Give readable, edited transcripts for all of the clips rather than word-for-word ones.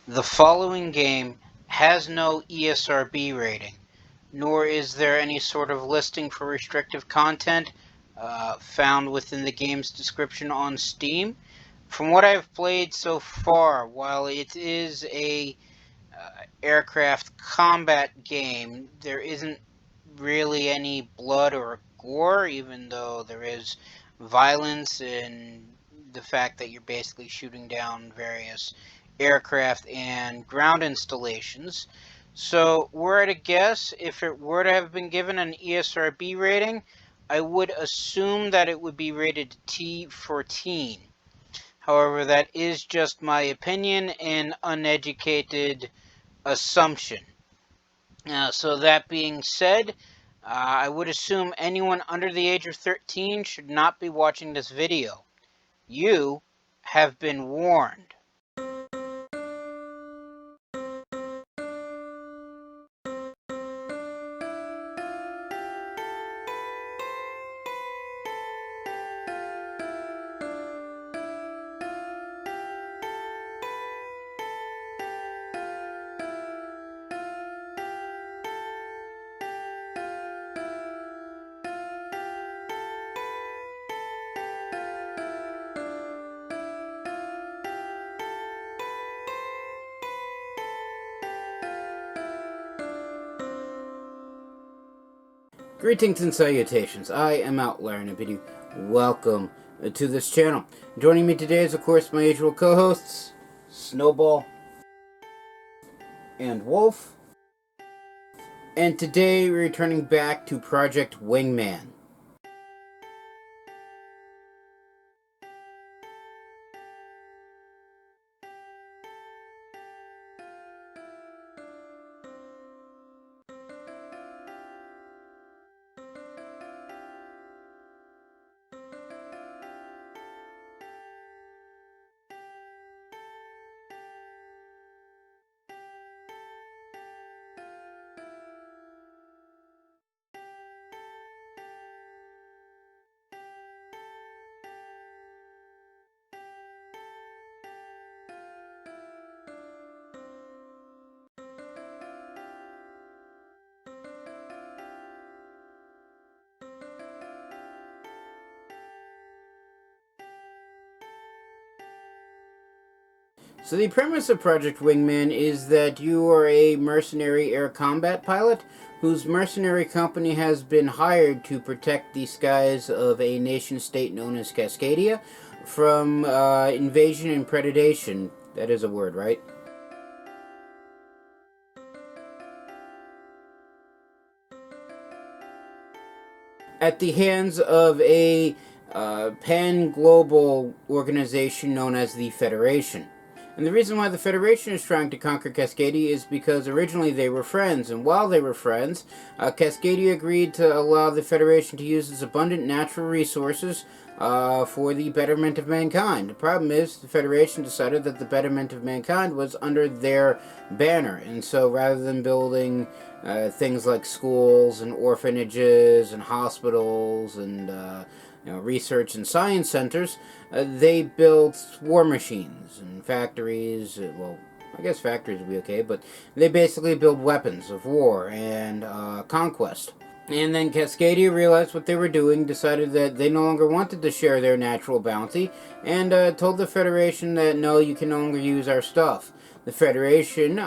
The following game has no ESRB rating, nor is there any sort of listing for restrictive content found within the game's description on Steam. From what I've played so far, while it is a aircraft combat game, there isn't really any blood or gore, even though there is violence and the fact that you're basically shooting down various aircraft and ground installations. So, were I to guess, if it were to have been given an ESRB rating, I would assume that it would be rated T for teen. However, that is just my opinion and uneducated assumption. So that being said, I would assume anyone under the age of 13 should not be watching this video. You have been warned. Greetings and salutations, I am Outlier and I bid you welcome to this channel. Joining me today is of course my usual co-hosts, Snowball and Wolf. And today we're returning back to Project Wingman. So the premise of Project Wingman is that you are a mercenary air combat pilot whose mercenary company has been hired to protect the skies of a nation-state known as Cascadia from invasion and predation. That is a word, right? At the hands of a pan-global organization known as the Federation. And the reason why the Federation is trying to conquer Cascadia is because originally they were friends, and while they were friends, Cascadia agreed to allow the Federation to use its abundant natural resources for the betterment of mankind. The problem is, the Federation decided that the betterment of mankind was under their banner, and so rather than building things like schools and orphanages and hospitals and research and science centers, they built war machines and factories. Well, I guess factories would be okay, but they basically build weapons of war and conquest. And then Cascadia realized what they were doing, decided that they no longer wanted to share their natural bounty, and told the Federation that no, you can no longer use our stuff. The Federation,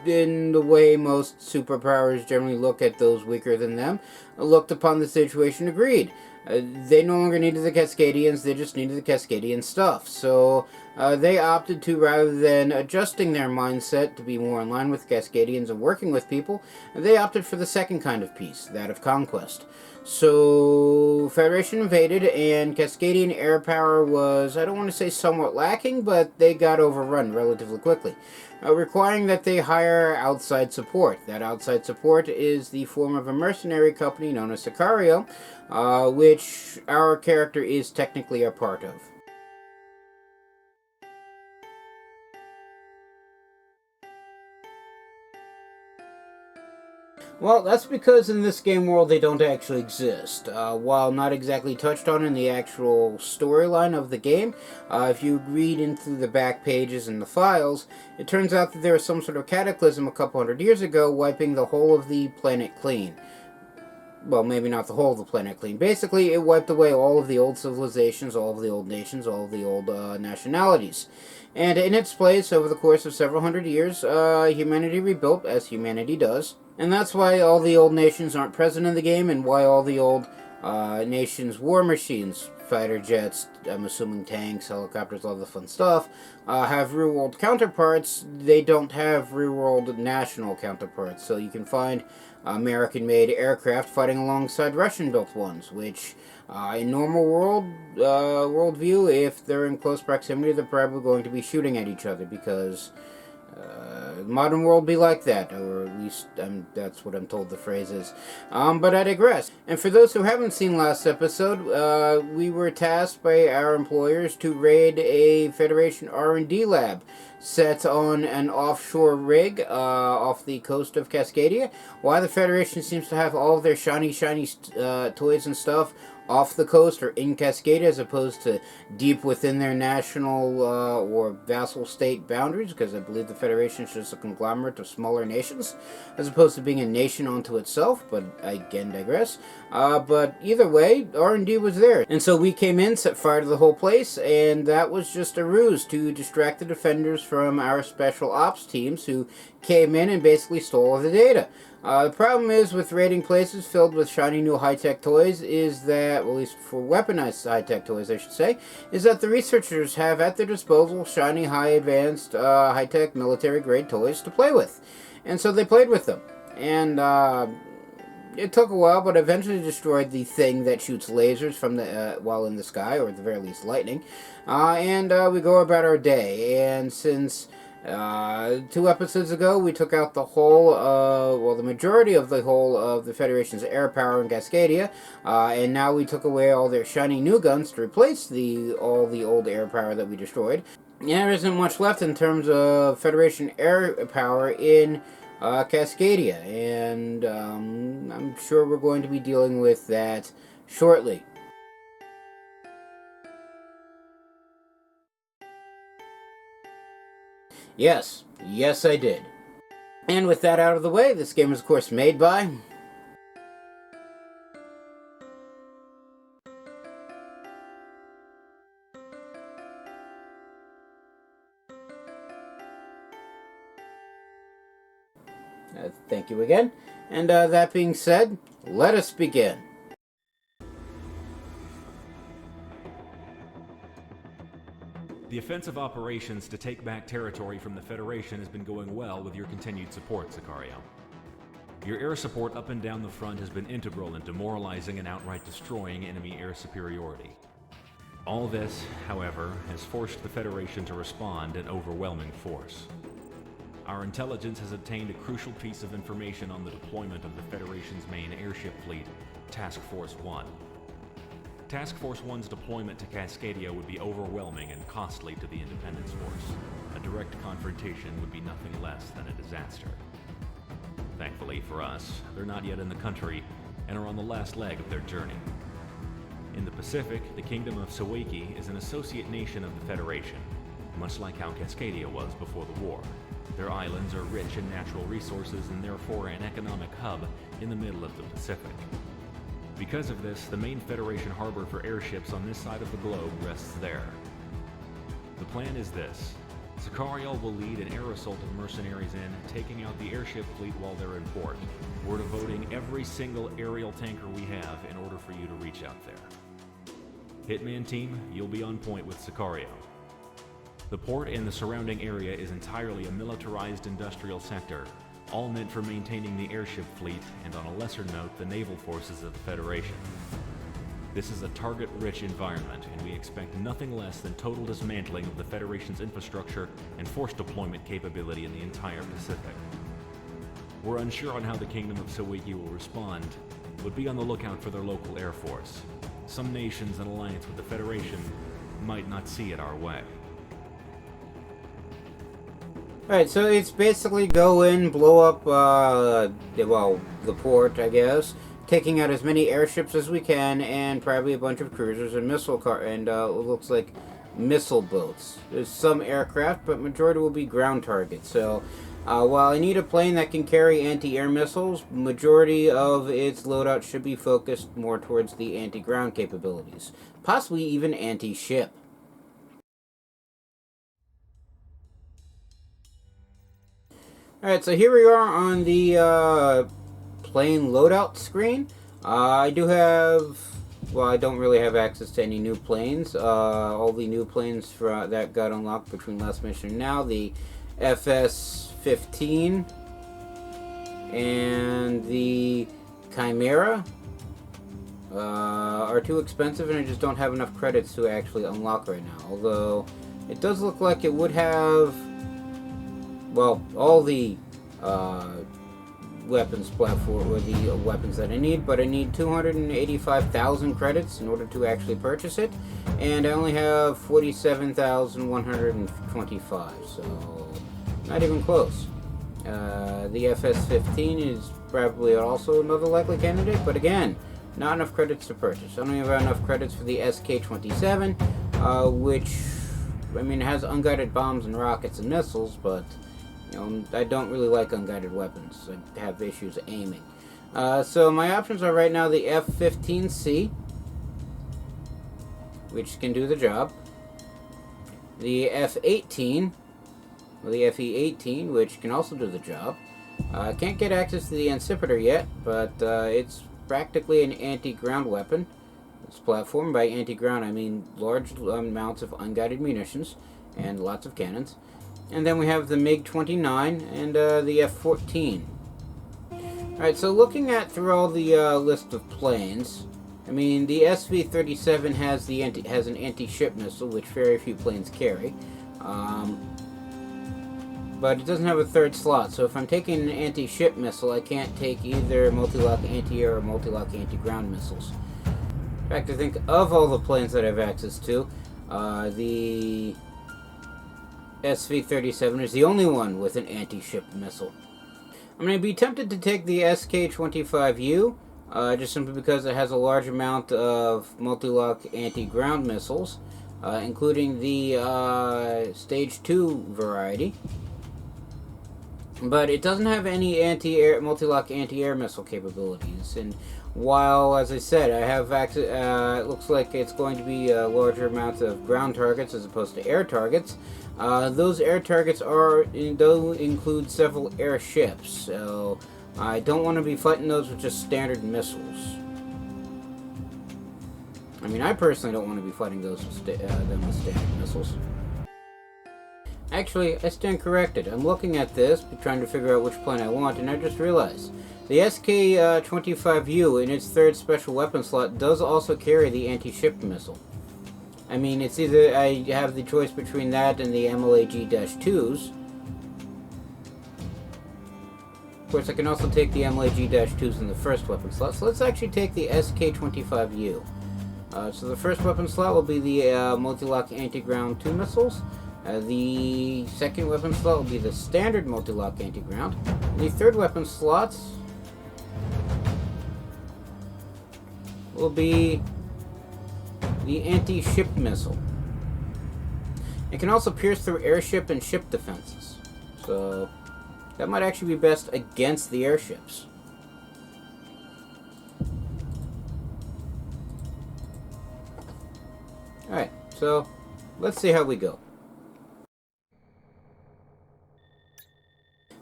in the way most superpowers generally look at those weaker than them, looked upon the situation, agreed. They no longer needed the Cascadians, they just needed the Cascadian stuff. So they opted to, rather than adjusting their mindset to be more in line with Cascadians and working with people, they opted for the second kind of peace, that of conquest. So Federation invaded, and Cascadian air power was, I don't want to say somewhat lacking, but they got overrun relatively quickly, requiring that they hire outside support. That outside support is the form of a mercenary company known as Sicario, which our character is technically a part of. Well, that's because in this game world they don't actually exist. While not exactly touched on in the actual storyline of the game, if you read into the back pages and the files, it turns out that there was some sort of cataclysm a couple hundred years ago wiping the whole of the planet clean. Well, maybe not the whole of the planet clean. Basically, it wiped away all of the old civilizations, all of the old nations, all of the old nationalities. And in its place, over the course of several hundred years, humanity rebuilt, as humanity does. And that's why all the old nations aren't present in the game, and why all the old nations' war machines, fighter jets, I'm assuming tanks, helicopters, all the fun stuff, have real-world counterparts. They don't have real-world national counterparts. So you can find American-made aircraft fighting alongside Russian-built ones, which in normal worldview, if they're in close proximity, they're probably going to be shooting at each other because modern world be like that, or at least that's what I'm told the phrase is. But I digress. And for those who haven't seen last episode, we were tasked by our employers to raid a Federation R&D lab set on an offshore rig off the coast of Cascadia. Why the Federation seems to have all of their shiny toys and stuff off the coast or in Cascadia as opposed to deep within their national or vassal state boundaries, because I believe the Federation is just a conglomerate of smaller nations as opposed to being a nation unto itself, but I again digress. But either way, R&D was there, and so we came in, set fire to the whole place, and that was just a ruse to distract the defenders from our special ops teams who came in and basically stole all the data. The problem is with raiding places filled with shiny new high-tech toys is that, well, at least for weaponized high-tech toys I should say, is that the researchers have at their disposal shiny, high-advanced, high-tech military-grade toys to play with. And so they played with them. And it took a while, but eventually destroyed the thing that shoots lasers from the while in the sky, or at the very least lightning. And we go about our day. And since 2 episodes ago, we took out the whole, the majority of the whole of the Federation's air power in Cascadia, and now we took away all their shiny new guns to replace all the old air power that we destroyed. Yeah, there isn't much left in terms of Federation air power in Cascadia, and I'm sure we're going to be dealing with that shortly. Yes, I did. And with that out of the way, this game is of course made by thank you again. And that being said, let us begin. The offensive operations to take back territory from the Federation has been going well with your continued support, Sicario. Your air support up and down the front has been integral in demoralizing and outright destroying enemy air superiority. All this, however, has forced the Federation to respond in overwhelming force. Our intelligence has obtained a crucial piece of information on the deployment of the Federation's main airship fleet, Task Force 1. Task Force 1's deployment to Cascadia would be overwhelming and costly to the Independence Force. A direct confrontation would be nothing less than a disaster. Thankfully for us, they're not yet in the country and are on the last leg of their journey. In the Pacific, the Kingdom of Sawaki is an associate nation of the Federation, much like how Cascadia was before the war. Their islands are rich in natural resources and therefore an economic hub in the middle of the Pacific. Because of this, the main Federation harbor for airships on this side of the globe rests there. The plan is this. Sicario will lead an air assault of mercenaries in, taking out the airship fleet while they're in port. We're devoting every single aerial tanker we have in order for you to reach out there. Hitman team, you'll be on point with Sicario. The port and the surrounding area is entirely a militarized industrial sector, all meant for maintaining the airship fleet and, on a lesser note, the naval forces of the Federation. This is a target-rich environment, and we expect nothing less than total dismantling of the Federation's infrastructure and force deployment capability in the entire Pacific. We're unsure on how the Kingdom of Sawaki will respond, but be on the lookout for their local air force. Some nations in alliance with the Federation might not see it our way. Alright, so it's basically go in, blow up, well, the port, I guess, taking out as many airships as we can, and probably a bunch of cruisers and it looks like missile boats. There's some aircraft, but majority will be ground targets. So, while I need a plane that can carry anti-air missiles, majority of its loadout should be focused more towards the anti-ground capabilities, possibly even anti-ship. Alright, so here we are on the plane loadout screen. I do have, well, I don't really have access to any new planes. All the new planes that got unlocked between last mission and now, the FS-15 and the Chimera, are too expensive and I just don't have enough credits to actually unlock right now. Although, it does look like it would have, well, all the weapons platform, or the weapons that I need, but I need 285,000 credits in order to actually purchase it, and I only have 47,125, so not even close. The FS-15 is probably also another likely candidate, but again, not enough credits to purchase. I don't even have enough credits for the SK-27, which, I mean, has unguided bombs and rockets and missiles, but you know, I don't really like unguided weapons. I have issues aiming. So my options are right now the F-15C, which can do the job. The F-18, or the FE-18, which can also do the job. I can't get access to the Ancipitor yet, but it's practically an anti-ground weapon. It's platform. By anti-ground, I mean large amounts of unguided munitions and lots of cannons. And then we have the MiG-29 and the F-14. Alright, so looking at through all the list of planes, I mean, the SV-37 has an anti-ship missile, which very few planes carry. But it doesn't have a third slot, so if I'm taking an anti-ship missile, I can't take either multi-lock anti-air or multi-lock anti-ground missiles. In fact, I think of all the planes that I have access to, the SV-37 is the only one with an anti-ship missile. I'm going to be tempted to take the SK-25U, just simply because it has a large amount of multi-lock anti-ground missiles, including the Stage 2 variety. But it doesn't have any multi-lock anti-air missile capabilities, and while, as I said, I have access, it looks like it's going to be a larger amount of ground targets as opposed to air targets. Those air targets do include several airships, so I don't want to be fighting those with just standard missiles. I mean, I personally don't want to be fighting those with standard missiles. Actually, I stand corrected. I'm looking at this, trying to figure out which plane I want, and I just realized the SK-25U in its third special weapon slot does also carry the anti-ship missile. I mean, it's either I have the choice between that and the MLAG-2s. Of course, I can also take the MLAG-2s in the first weapon slot. So let's actually take the SK-25U. So the first weapon slot will be the multi-lock anti-ground 2 missiles. The second weapon slot will be the standard multi-lock anti-ground. The third weapon slot will be the anti-ship missile. It can also pierce through airship and ship defenses. So that might actually be best against the airships. Alright, so let's see how we go.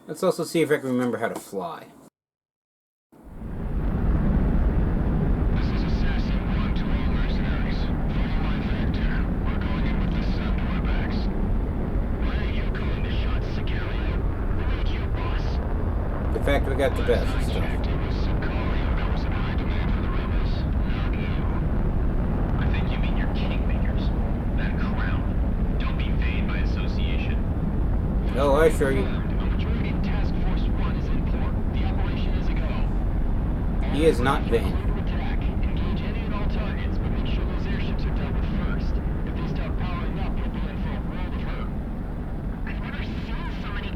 Let's also see if I can remember how to fly. This is Assassin 1 to all mercenaries. Follow my vector. We're going in with the sub webbacks. Why are you calling the shots, Cascadia? Who made you boss? The fact we got the best and stuff. It was Sicario that was in high demand for the rebels, not you. I think you mean your kingmakers. That crown. Don't be vain by association. Oh, I assure you. He is not vain. Attack. Engage any and all targets, but make sure those airships are dealt with first. If they start powering up, we'll be in for a world of hurt. I've never seen so many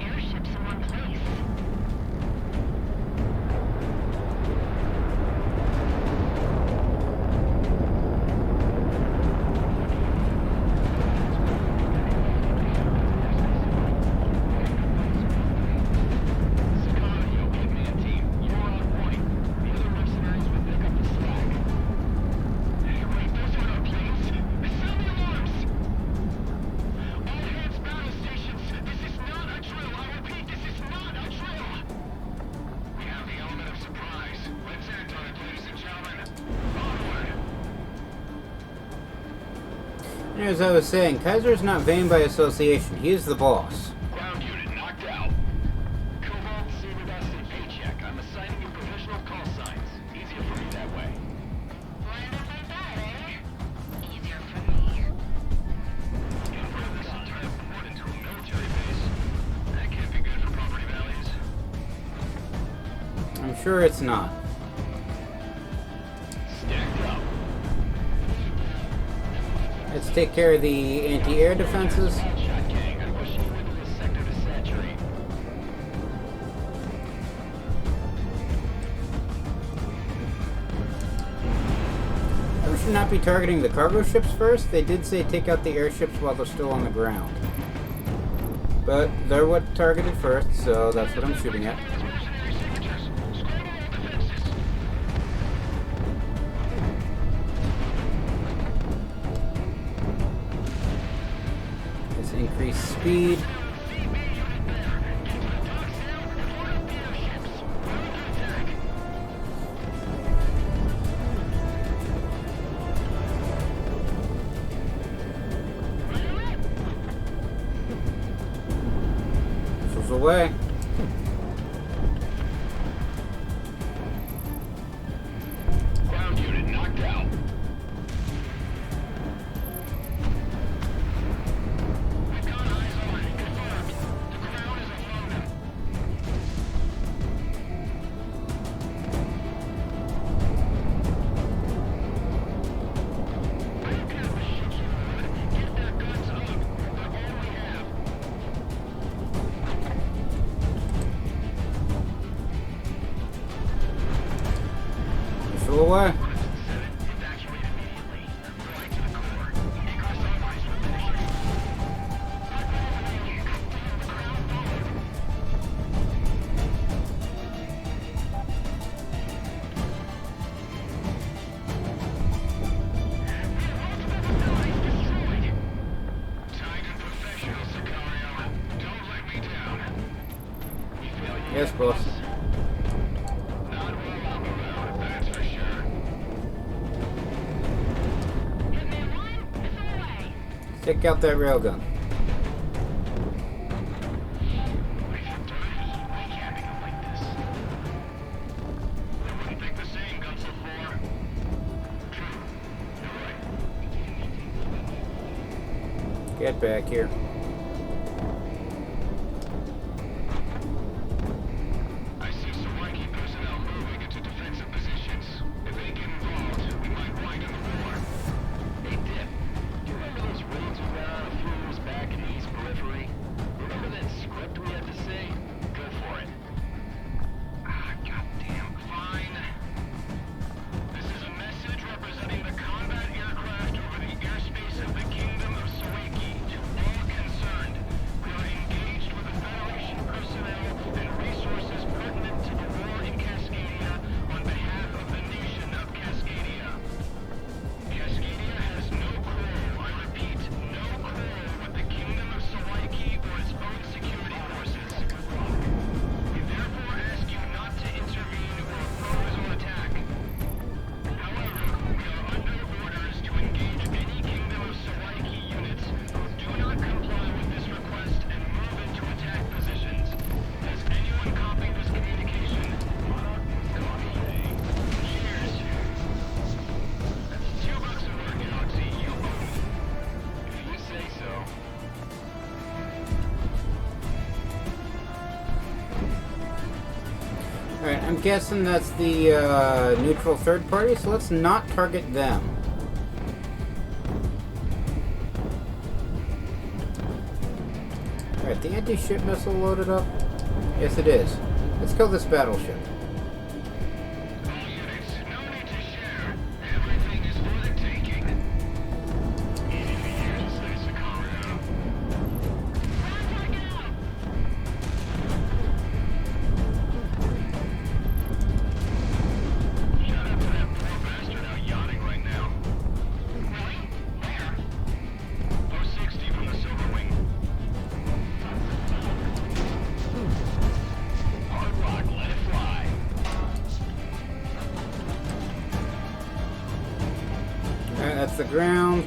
As I was saying, Kaiser is not vain by association. He is the boss. Ground unit knocked out. Cobalt, Saber Dust, and Paycheck. I'm assigning you provisional call signs. Easier for me that way. Wonderfully done, eh? Easier for me. Convert this entire port into a military base. That can't be good for property values. I'm sure it's not. Stacked up. Let's take care of the anti-air defenses. Shot gang. I'm pushing you into this sector to saturate. We should not be targeting the cargo ships first. They did say take out the airships while they're still on the ground. But they're what targeted first, so that's what I'm shooting at. Mercenary signatures. Square away defenses. Let's increase speed. Missiles away. Ground unit knocked out. We've got eyes on it. Confirmed. The Crown is among them. I don't care what ships you want. Get their guns up. They're all we have. Missile away. Evacuate immediately. Fly to the core. Anchor sunrise with finishing. The Crown forward. Tight and professional, Sicario. Don't let me down. We fail you. Yes, boss. Not while I'm around, that's for sure. Hit me one, missile away. Take out that railgun. I feel dirty recapping it like this. I wouldn't think the same, Guns of Four. True. You're right. Get back here. I see Sawaiki personnel moving into defensive positions. If they get involved, we might wind in the war. Hey, Dip, do you remember those raids we went on a few years back in the East Periphery? Remember that script we had to say? Go for it. Ah, goddamn, fine. This is a message representing the combat aircraft over the airspace of the Kingdom of Sawaiki to all concerned. We are engaged with the Federation personnel and resources pertinent to the war in Cascadia on behalf of the nation of Cascadia. Cascadia has no quarrel, I repeat, no quarrel with the Kingdom of Sawaiki or its own security forces. We therefore ask you not to intervene or oppose or attack. However, we are under orders to engage any Kingdom of Sawaiki units who do not comply with this request and move into attack positions. Has anyone copied this communication? Copy. Cheers. That's $2 a word, Galaxy. You owe me. If you say so. Alright, I'm guessing that's the neutral third party, so let's not target them. Alright, the anti-ship missile loaded up? Yes, it is. Let's kill this battleship. All units, no need to share. Everything is for the taking. Easy for you to say, Sicario. Ground target out. Shout out to that poor bastard out yachting right now. Really? Where? 060 from the Silver Wing. Hard rock, let it fly. Alright, that's the ground.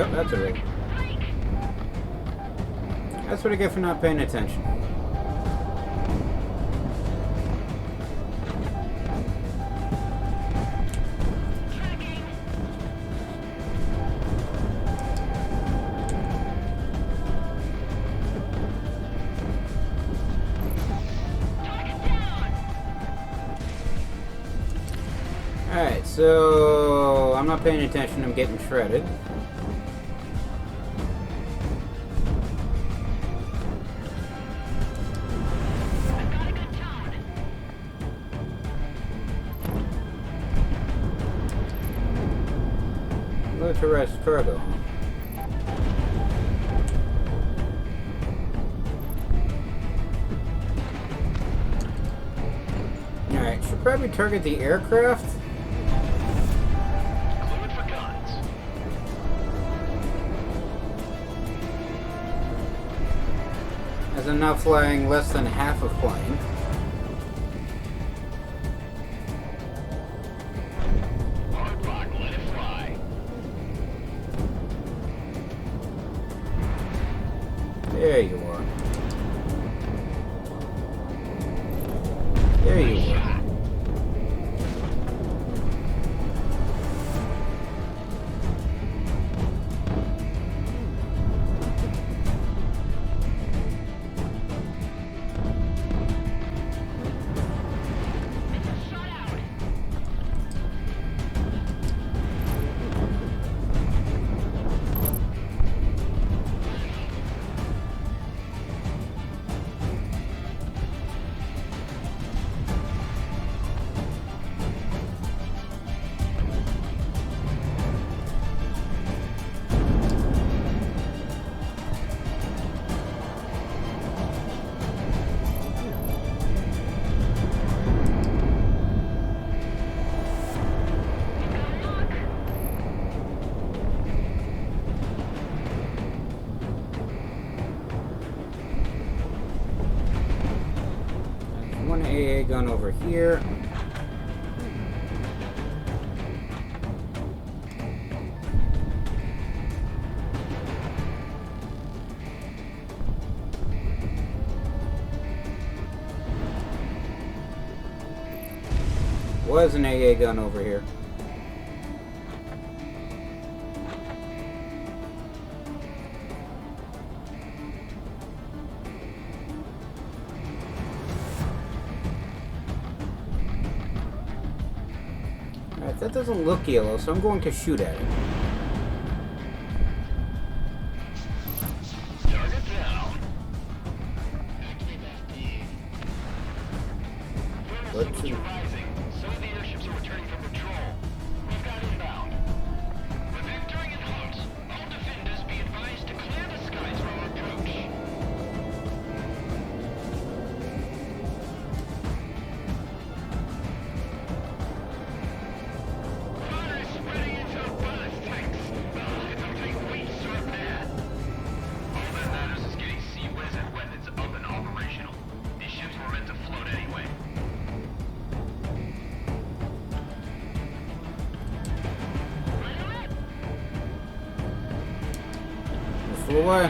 Yep, that's a rig. That's what I get for not paying attention. Alright, so I'm not paying attention, I'm getting shredded. Low to rest cargo. Alright, should probably target the aircraft. Fluid for guns. As I'm now flying less than half a plane. Hard rock, let it fly. There you are. There you are. One AA gun over here. Was an AA gun over here. Alright, that doesn't look yellow, so I'm going to shoot at it. Target down. Thermal Let's see. temperature rising. Some of the airships are returning from patrol. We've got inbound. Revectoring and hunt. All defenders be advised to clear the skies for our approach. Fire is spreading into the ballast tanks. It'll take weeks to repair. All that matters is getting Sea-Wiz and weapons up and operational. These ships were meant to float anyway. Flew away.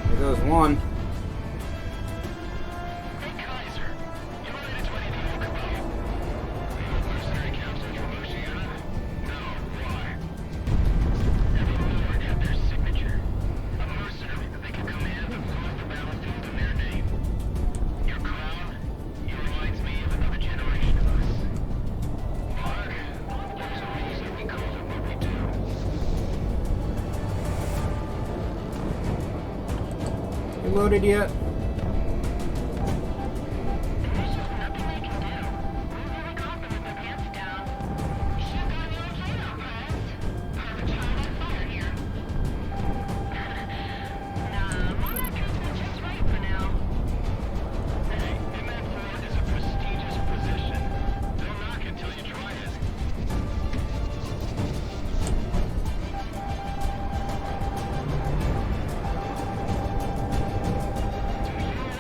There goes one. Hey, Kaiser. You related to anything you could about? Mercenary captains from Oceania? No, why? Everyone already had their signature. A mercenary that they could command and fly the battlefield in their name. Your crown, he reminds me of another generation of us. Mark, there's a reason we call it what we do. You loaded yet? There's just nothing they can do. Move really confident with their pants down. You should've gone the other plane out, Chris. Have a child on fire here. Nah, Monarch has been just right for now. Hey, MN4 is a prestigious position. Don't knock it till you try it.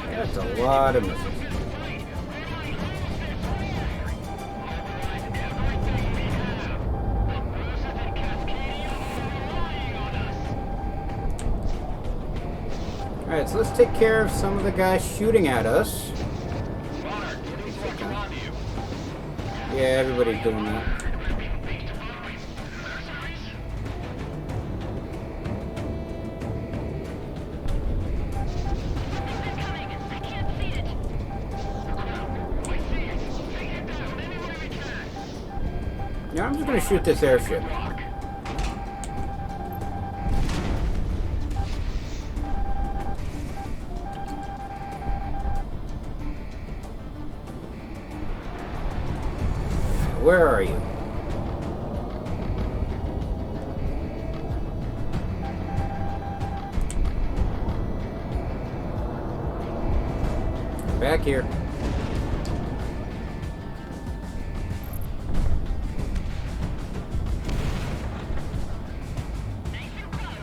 That's a lot of missiles. Alright, so let's take care of some of the guys shooting at us. Monarch, enemies locking onto you. Yeah, everybody's doing that. Incoming! I can't see it! I see it. Take it down any way we can. Yeah, I'm just gonna shoot this airship. Rock. Where are you? Back here. Nice and close.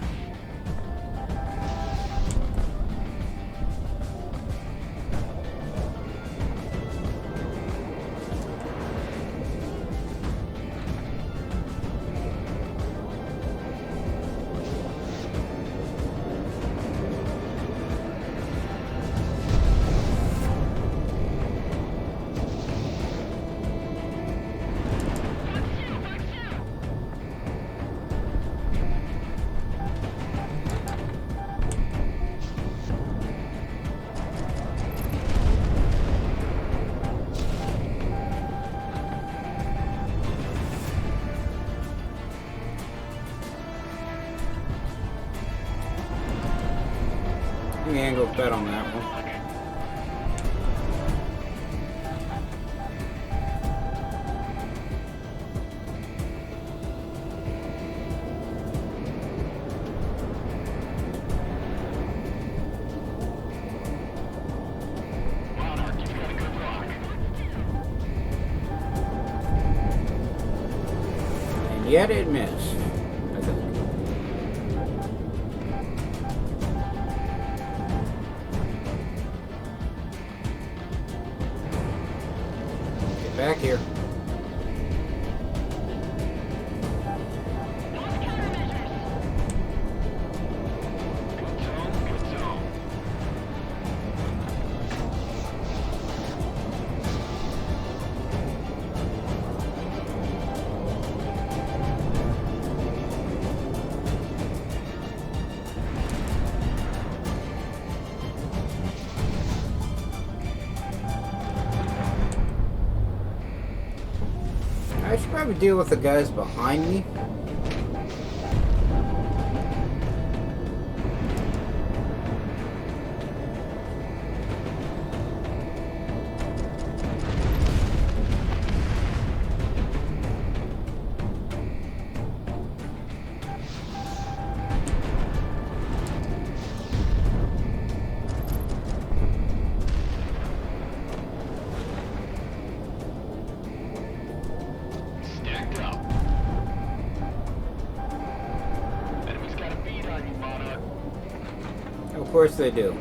The angle's bet on that one. Monarch, you've got a good rock. And yet it missed. I think. Get back here. Those countermeasures! Good zone, good zone. I should probably deal with the guys behind me. Stacked up. Enemy's got a bead on you, Monarch. Of course they do.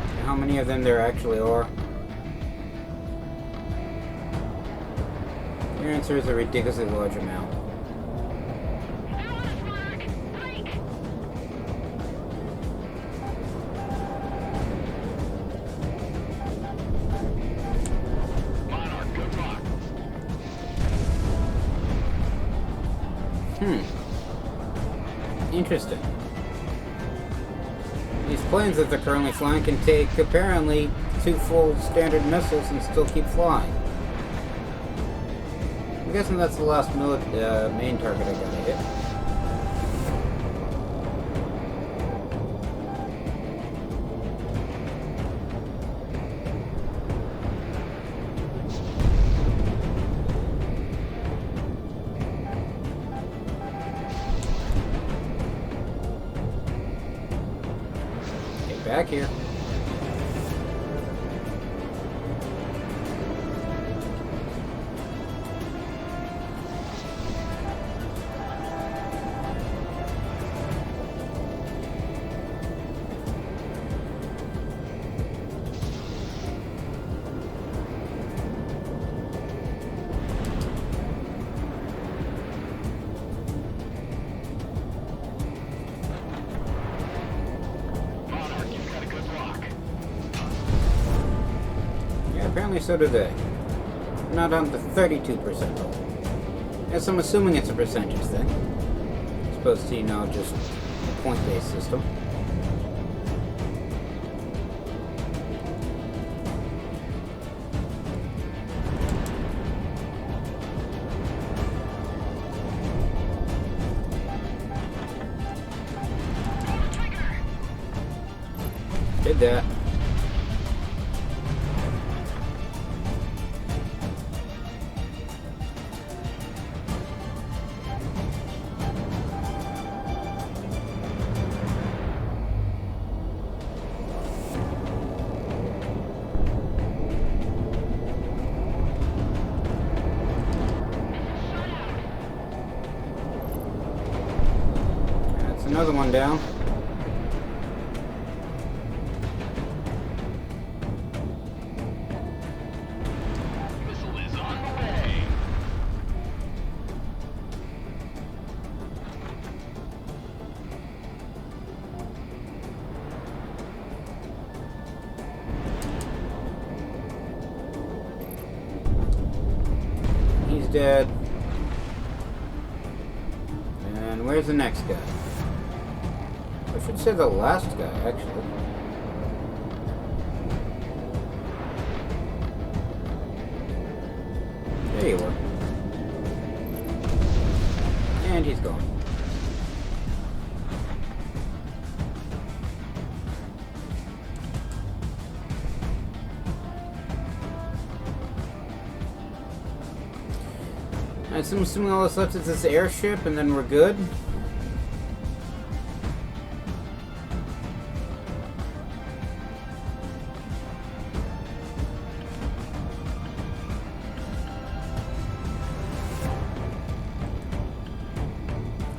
And how many of them there actually are? Your answer is a ridiculously large amount. They're on us, Mark! Break! Monarch, good rock. Interesting. These planes that they're currently flying can take apparently 2 full standard missiles and still keep flying. I'm guessing that's the last main target I gotta hit. Get back here. Apparently so do they. Not on the 32% level. Yes, I'm assuming it's a percentage thing. As opposed to, just a point-based system. Did that. That's another one down. Missile is on the way. He's dead. And where's the next guy? I should say the last guy, actually. There you are. And he's gone. I'm assuming all that's left is this airship, and then we're good.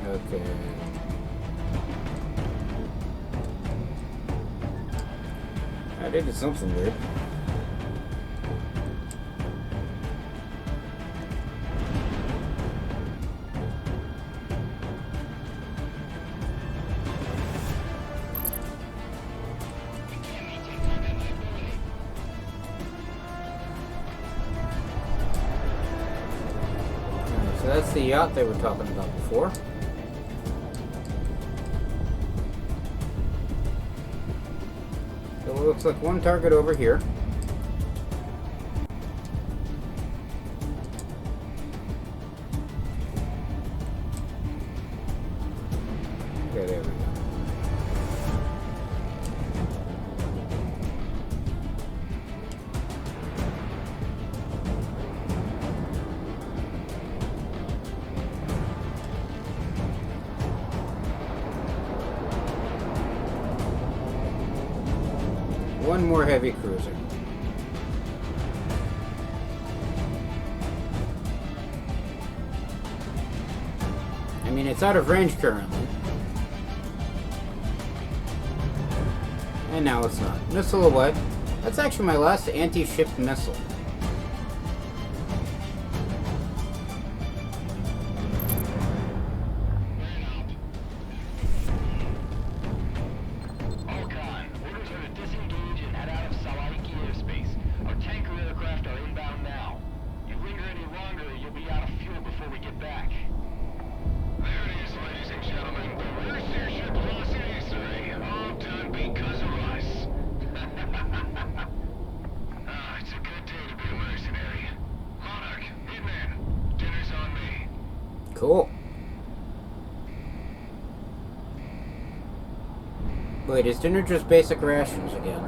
Okay. I did something weird. So that's the yacht they were talking about before. So it looks like one target over here. Okay, there we go. One more heavy cruiser. I mean, it's out of range currently. And now it's not. Missile away. That's actually my last anti-ship missile. Cool. Wait, is dinner just basic rations again?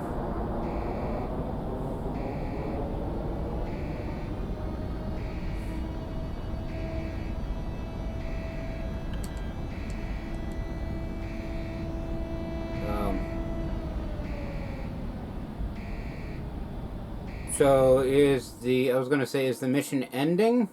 So is I was gonna say, is the mission ending?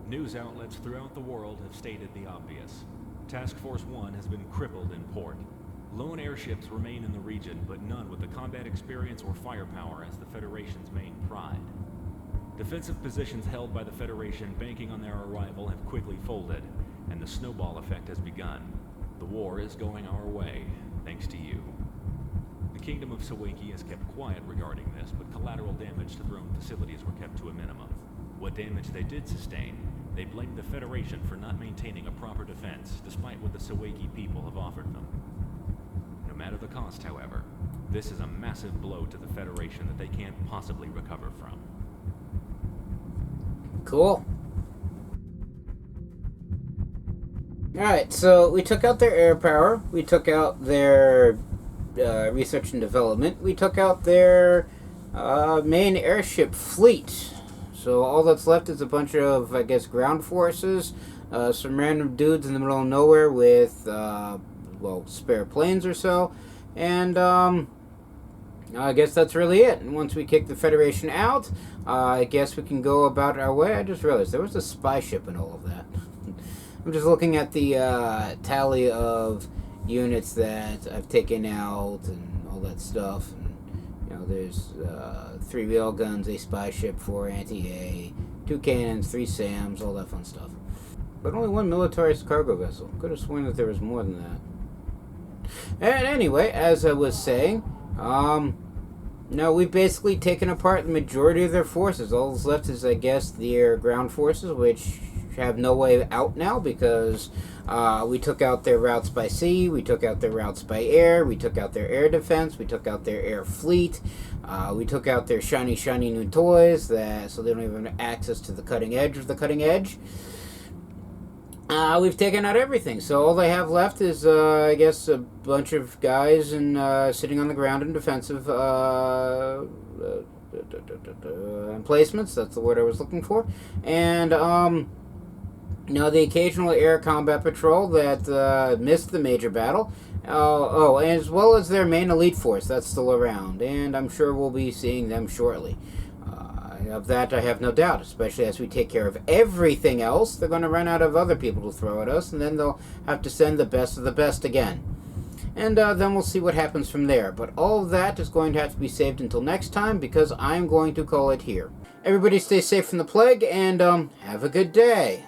News outlets throughout the world have stated the obvious. Task Force 1 has been crippled in port. Lone airships remain in the region, but none with the combat experience or firepower as the Federation's main pride. Defensive positions held by the Federation banking on their arrival have quickly folded, and the snowball effect has begun. The war is going our way, thanks to you. The Kingdom of Sawaki has kept quiet regarding this, but collateral damage to their own facilities were kept to a minimum. What damage they did sustain, they blamed the Federation for not maintaining a proper defense, despite what the Sawaki people have offered them. No matter the cost, however, this is a massive blow to the Federation that they can't possibly recover from. Cool. Alright, so we took out their air power, we took out their research and development, we took out their main airship fleet. So all that's left is a bunch of, I guess, ground forces, some random dudes in the middle of nowhere with, well, spare planes or so, and I guess that's really it. And once we kick the Federation out, I guess we can go about our way. I just realized there was a spy ship and all of that. I'm just looking at the tally of units that I've taken out and all that stuff. And, you know, there's 3 railguns, a spy ship, 4 anti-A, 2 cannons, 3 SAMs, all that fun stuff. But only 1 militarized cargo vessel. Could have sworn that there was more than that. And anyway, as I was saying, no, we've basically taken apart the majority of their forces. All that's left is, I guess, their ground forces, which have no way out now because we took out their routes by sea, we took out their routes by air, we took out their air defense, we took out their air fleet, we took out their shiny new toys, so they don't even have access to the cutting edge of the cutting edge. We've taken out everything, so all they have left is, I guess, a bunch of guys sitting on the ground in defensive emplacements. That's the word I was looking for. And, the occasional air combat patrol that missed the major battle. As well as their main elite force that's still around, and I'm sure we'll be seeing them shortly. Of that, I have no doubt, especially as we take care of everything else. They're going to run out of other people to throw at us, and then they'll have to send the best of the best again. And then we'll see what happens from there. But all of that is going to have to be saved until next time, because I'm going to call it here. Everybody stay safe from the plague, and have a good day.